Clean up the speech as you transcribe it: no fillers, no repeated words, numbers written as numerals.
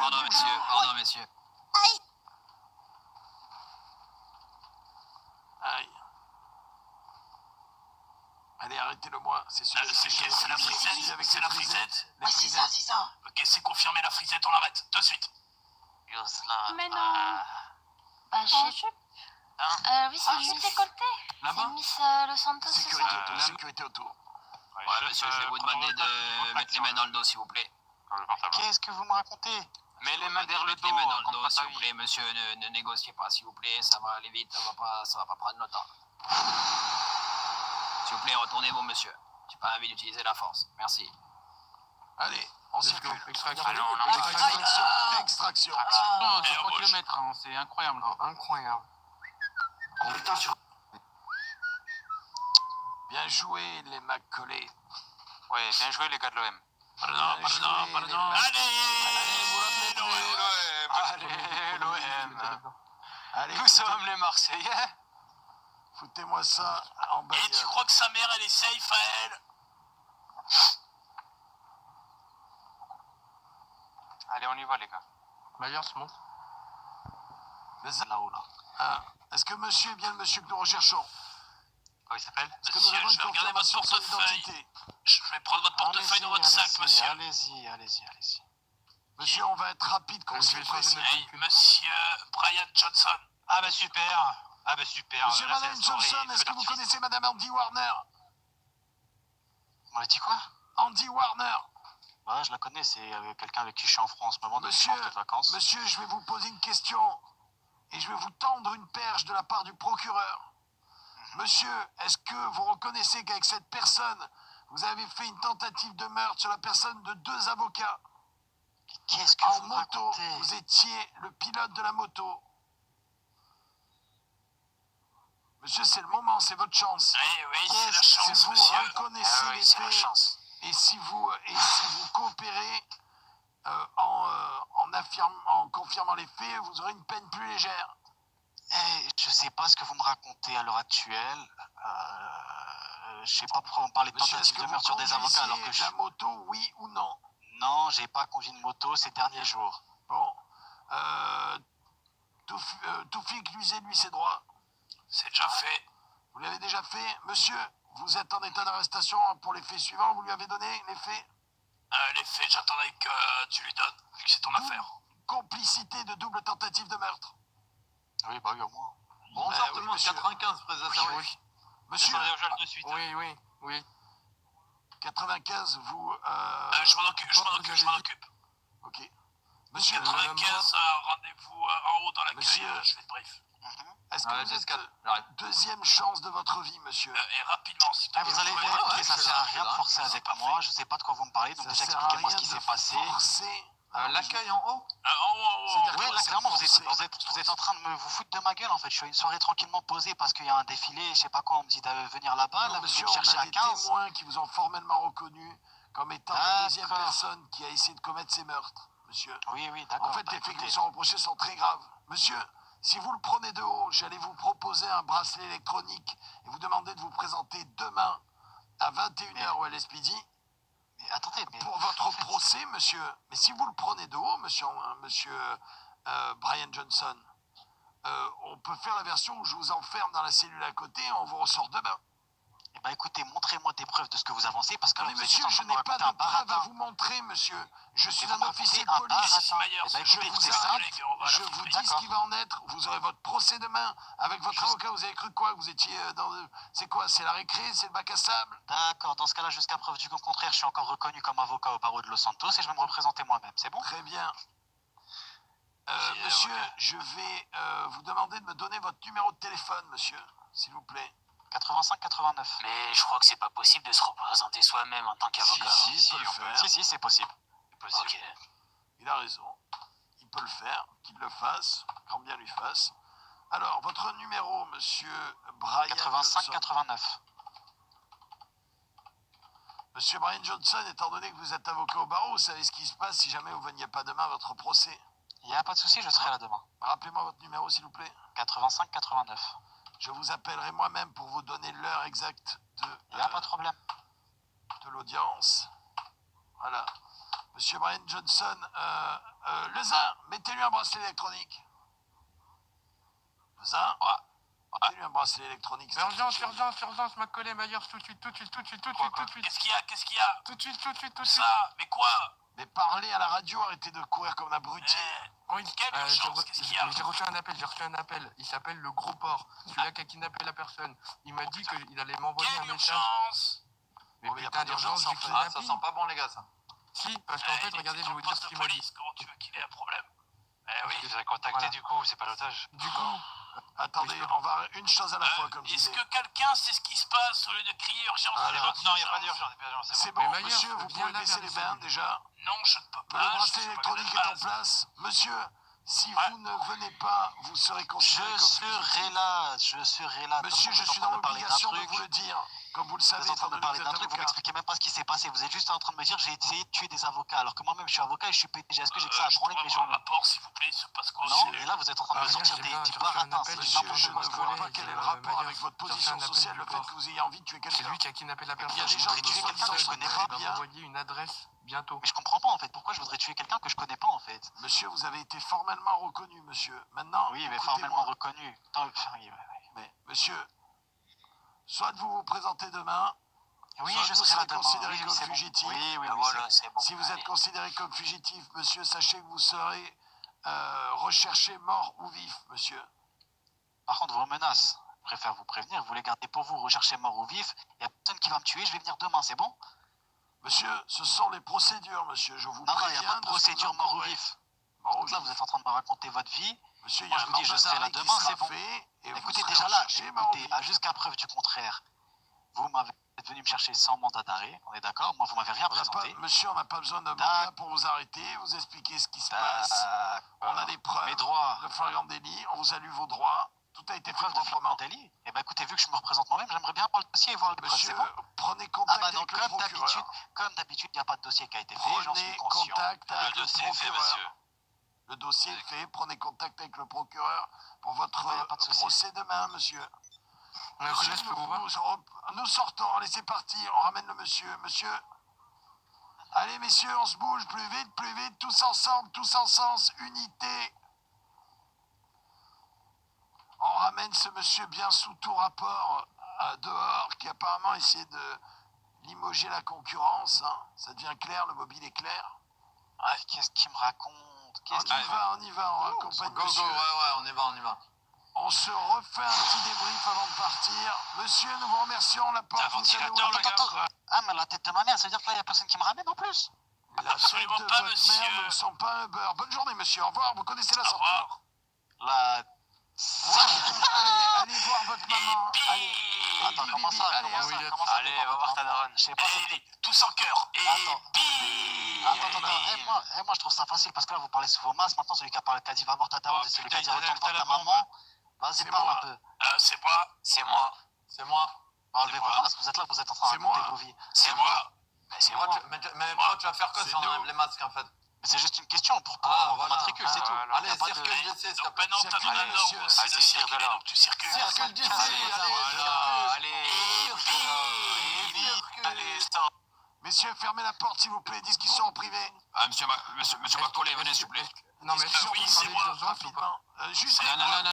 Pardon, messieurs. Pardon, messieurs. Aïe. Aïe. Allez, arrêtez-le-moi. C'est celui avec C'est les la frisettes. frisette. Celui avec C'est les la frisettes. frisette. Les Ouais, c'est ça, frisettes. c'est ça. Ok, c'est confirmé, la frisette, on l'arrête. De suite. Yosla. Mais non. Bah, En je... jupe. oui, c'est une jupe décolletée. C'est Là-bas. Miss Los Santos, c'est Sécurité ça? autour. Sécurité autour. Ouais, monsieur, je vais vous demander de mettre les mains dans le dos, s'il vous plaît. Qu'est-ce que vous me racontez? Mets les mains derrière le dos. Les mains dans le dos, s'il vous plaît, monsieur. Ne négociez pas, s'il vous plaît. Ça va aller vite. Ça va pas prendre longtemps. S'il vous plaît, retournez-vous, monsieur. J'ai pas envie d'utiliser la force. Merci. Allez, on circule. Extraction. Extraction. Non, c'est 3 embauche. km, hein, c'est incroyable. Incroyable. Bien joué, les Macs collés. Ouais, bien joué, les gars de l'OM. Pardon. Allez, l'OM. Allez, Nous sommes les Marseillais. foutez-moi ça en Et bagnole. tu crois que sa mère, elle est safe à elle? Allez, on y va, les gars. D'ailleurs, se montre. Là-haut, là. Ah, est-ce que monsieur est bien le monsieur que nous recherchons? Comment il s'appelle? Est-ce que nous Monsieur, avons je une vais regarder votre confirmation de son portefeuille. identité? Je vais prendre votre portefeuille dans votre sac, monsieur. Allez-y. Monsieur, on va être rapide, concis, vais précis. changer Hey, monsieur Brian Johnson. Ah bah super. Monsieur Madame Johnson, est-ce que vous connaissez Madame Andy Warner? On m'a dit quoi? Andy Warner. Ouais, je la connais, c'est quelqu'un avec qui je suis en France en ce moment, Monsieur, de vacances. monsieur, je vais vous poser une question et je vais vous tendre une perche de la part du procureur. Monsieur, est-ce que vous reconnaissez qu'avec cette personne, vous avez fait une tentative de meurtre sur la personne de 2 avocats? Qu'est-ce que En vous me moto, racontez? vous étiez le pilote de la moto. Monsieur, c'est le moment, c'est votre chance. Oui, c'est la Si chance, vous monsieur. reconnaissez Ah les oui, c'est la faits chance. et si vous coopérez en confirmant les faits, vous aurez une peine plus légère. Je sais pas ce que vous me racontez à l'heure actuelle. Je sais pas pourquoi vous me parlez de Monsieur, est-ce tentative que de vous meurtre sur des avocats alors que conduisiez la moto, oui ou non? Non, j'ai pas conduit une moto ces derniers jours. Bon. Toufik, lui, ses droits. C'est déjà fait. Vous l'avez déjà fait? Monsieur, vous êtes en état d'arrestation pour les faits suivants. Vous lui avez donné les faits? Les faits, j'attendais que tu lui donnes, vu que c'est ton affaire. Complicité de double tentative de meurtre. Oui, bah oui, au moins. Bonsoir tout le monde, 95, prise de service. Monsieur, de suite. Oui. 95, vous... Je m'en occupe. Ok. Monsieur, 95, rendez-vous en haut dans l'accueil, Monsieur. je fais le brief. est-ce que Ouais, vous êtes Jessica, j'arrive. deuxième chance de votre vie, monsieur? Et rapidement, s'il te Ah, plaît. vous allez Ouais, vérifier, ouais, ça je sert à suis rien de là. forcer avec moi, je sais pas de quoi vous me parlez, donc Ça déjà sert à expliquez-moi ce rien qui de s'est passé. forcer. L'accueil en haut? En haut. C'est-à-dire Ouais, quoi, là c'est clairement forcé? vous êtes en train de vous foutre de ma gueule en fait. Je suis à une soirée tranquillement posée parce qu'il y a un défilé, je sais pas quoi, on me dit de venir là-bas, Non, là vous monsieur, me on cherchez a à des 15. témoins qui vous ont formellement reconnu comme étant la D'accord. deuxième personne qui a essayé de commettre ces meurtres, monsieur. Oui, d'accord. En fait, bah, les faits qui écoutez. vous sont reprochés sont très graves. Monsieur, si vous le prenez de haut, j'allais vous proposer un bracelet électronique et vous demander de vous présenter demain à 21h au LSPD Mais attendez, mais pour votre procès, monsieur. Mais si vous le prenez de haut, monsieur Brian Johnson, on peut faire la version où je vous enferme dans la cellule à côté et on vous ressort demain. Eh ben écoutez, montrez-moi des preuves de ce que vous avancez parce que Non, là, mais vous êtes monsieur, juste en je train de n'ai me pas raconter un de preuves à baratin. vous montrer, monsieur. Je suis vous un me officier de racontez un police. baratin. Mayer, Eh ben, je écoutez, vous c'est arrête, simple. les gars, on va à la Je vous fumée. dis ce qui va en être. Vous aurez votre procès demain avec votre avocat. Vous avez cru quoi? Vous étiez dans... C'est quoi? C'est la récré? C'est le bac à sable? D'accord, dans ce cas-là, jusqu'à preuve du contraire, je suis encore reconnu comme avocat au barreau de Los Santos et je vais me représenter moi-même, c'est bon? Très bien. Monsieur, je vais vous demander de me donner votre numéro de téléphone, monsieur, s'il vous plaît. 85-89. Mais je crois que c'est pas possible de se représenter soi-même en tant qu'avocat. Si, il peut le faire. Si, c'est possible. Ok. Il a raison. Il peut le faire, qu'il le fasse, quand bien lui fasse. Alors, votre numéro, monsieur Brian Johnson. 85-89. Monsieur Brian Johnson, étant donné que vous êtes avocat au barreau, vous savez ce qui se passe si jamais vous ne veniez pas demain à votre procès. Il n'y a pas de souci, je serai là demain. Rappelez-moi votre numéro, s'il vous plaît. 85-89. Je vous appellerai moi-même pour vous donner l'heure exacte Il n'y a pas de problème. de l'audience. Voilà. Monsieur Brian Johnson, Lezin, mettez-lui un bracelet électronique. Lezin, mettez-lui un bracelet électronique. Urgence, ma collègue Myers, tout de suite. Qu'est-ce qu'il y a? Qu'est-ce qu'il y a? Tout de suite. Ça, mais quoi? Mais parlez à la radio, arrêtez de courir comme un abruti. Oui, Quelle urgence? Qu'est-ce qu'il y a? j'ai reçu un appel. Il s'appelle le Gros Porc. Celui-là qui a kidnappé la personne. Il m'a dit qu'il allait m'envoyer un Quelle message. urgence? Mais Oh, mais y a putain pas d'urgence, d'urgence, du en fait. kidnapping. Ça sent pas bon, les gars, ça. Si, parce qu'en fait, regardez, je vais vous dire ce qu'il m'a dit. Comment tu veux qu'il ait un problème? Oui, il les a contactés Voilà. du coup, c'est pas l'otage. Du coup, Attendez, on va une chose à la fois, comme je Est-ce disais. que quelqu'un sait ce qui se passe au lieu de crier urgence? Alors, Non, il n'y a pas d'urgence, C'est Mais bon, Myers, monsieur, vous viens pouvez là baisser vers les les mains cellules. déjà. Non, je ne peux pas. Le je bracelet suis pas électronique de est en base. place. Monsieur, si Ouais. vous ne venez pas, vous serez considéré Je comme serai là. De Monsieur, toute je façon, suis vous êtes en dans train de parler d'un l'obligation de truc. vous le dire. Comme vous le Vous savez, êtes en train étant de donné que parler vous d'un êtes truc, vous avocat. m'expliquez même pas ce qui s'est passé. Vous êtes juste en train de me dire j'ai essayé de tuer des avocats. Alors que moi-même je suis avocat et je suis PDG. Est-ce que j'ai que ça à Je branler de pourrais mes avoir un journées? rapport, s'il vous plaît, il se passe quoi? Non, et là vous êtes en train de me rien, sortir j'ai des reçu un baratins. appel, C'est j'ai Monsieur, n'importe je ne quoi, vois collègue, pas quel est le euh, rapport Myers, avec votre j'ai reçu un position appel sociale, du le fait port. que vous ayez envie de tuer C'est quelqu'un. lui qui a kidnappé la Il y a personne. des gens qui tuer sont quelqu'un que je disant connais très pas. Il va bien. m'envoyer une adresse bientôt. Mais je comprends pas en fait. Pourquoi je voudrais tuer quelqu'un que je connais pas en fait? Monsieur, vous avez été formellement reconnu, monsieur. Maintenant, Oui, mais écoutez-moi. formellement reconnu. Oui, Mais, monsieur, soit vous vous présentez demain, oui, soit je vous serai là serez demain. considéré Oui, comme c'est bon. fugitif. Oui, Ah, voilà, c'est c'est bon. Si vous êtes considéré comme fugitif, monsieur, sachez que vous serez recherché mort ou vif, monsieur. Par contre, vos menaces, je préfère vous prévenir, vous les gardez pour vous, recherchez mort ou vif. Il n'y a personne qui va me tuer, je vais venir demain, c'est bon? Monsieur, ce sont les procédures, monsieur. Je vous Non, il préviens n'y a pas de ce que vous procédure mort ou encourez. vif. Mort ou Donc là, vif. vous êtes en train de me raconter votre vie. Monsieur, il y Moi, a je un vous dis, je mandat serai là d'arrêt qui demain, sera c'est bon. fait, et Écoutez, vous déjà serez là, recherché mort ou écoutez, vif. jusqu'à preuve du contraire, vous m'avez venu me chercher sans mandat d'arrêt, on est d'accord? Moi, vous m'avez rien On n'a pas- présenté. monsieur, on n'a pas besoin de mandat D'accord. pour vous arrêter, vous expliquer ce qui se passe. On a des preuves Mes droits. de flagrant délit, on vous a lu vos droits, tout a été Des fait preuves de proprement. flagrant délit. Eh ben écoutez, vu que je me représente moi-même, j'aimerais bien voir le dossier et voir les preuves, Monsieur, c'est bon? prenez Ah contact bah non, avec le comme d'habitude, procureur. il n'y a pas de dossier qui a été fait, j'en suis Prenez conscient. contact avec le dossier est fait, procureur. monsieur. Le dossier est fait, prenez contact avec le procureur pour votre Ouais, y a pas de souci. procès demain, monsieur. Ouais, Monsieur, je peux vous voir. nous sortons, allez c'est parti, on ramène le monsieur. Monsieur, allez messieurs, on se bouge plus vite, tous ensemble, unité. On ramène ce monsieur bien sous tout rapport dehors, qui apparemment essayait de limoger la concurrence. Hein. Ça devient clair, le mobile est clair. Ah, qu'est-ce qu'il me raconte? Qu'est-ce qu'il me On y va, on raccompagne Go, monsieur. ouais, on y va. On se refait un petit débrief avant de partir. Monsieur, nous vous remercions, la porte vous savez où elle est. Attends. Ah, mais la tête de ma mère, ça veut dire que là, il n'y a personne qui me ramène en plus? La fête Absolument de pas, votre monsieur. mère ne sont pas un beurre. Bonne journée, monsieur. Au revoir. Vous connaissez la Au sortie. revoir. La... Allez voir votre maman. Allez. Attends, Bibi, comment bibi. ça? Allez, Comment hein. ça? Comment ça? Allez, va voir ta daronne. Je sais pas. Et tous en cœur. Et Attends. bim. Attends. Moi, je trouve ça facile parce que là, vous parlez sous vos masques. Maintenant, celui qui a dit va voir ta daronne, Oh, c'est celui qui putain, a dit il retourne donne voir ta la maman. Vas-y, C'est parle moi. un peu. C'est moi. C'est moi. C'est moi. Bah, enlevez C'est vos moi. masques, vous êtes là, vous êtes en train de C'est raconter moi. vos vies. C'est moi. C'est Moi, moi. mais pourquoi tu vas faire quoi si C'est on nous. enlève les masques en fait? Mais c'est juste une question pour Ah, avoir voilà. matricule, c'est tout. Allez, Y a pas de- circule d'essai, s'il te Donc plaît. maintenant, t'as Circulez, donné un monsieur. ordre, c'est de Allez, circuler, vire de là. donc tu circules. Circule d'essai, Allez, stop. Messieurs, fermez la porte, s'il vous plaît. Discussion en privé. Ah, monsieur Macaulay, venez s'il vous plaît. Non, mais est-ce que Oui, vous c'est parlez moi, d'urgence ou pas? Rapidement. Juste. Non, non, non, non.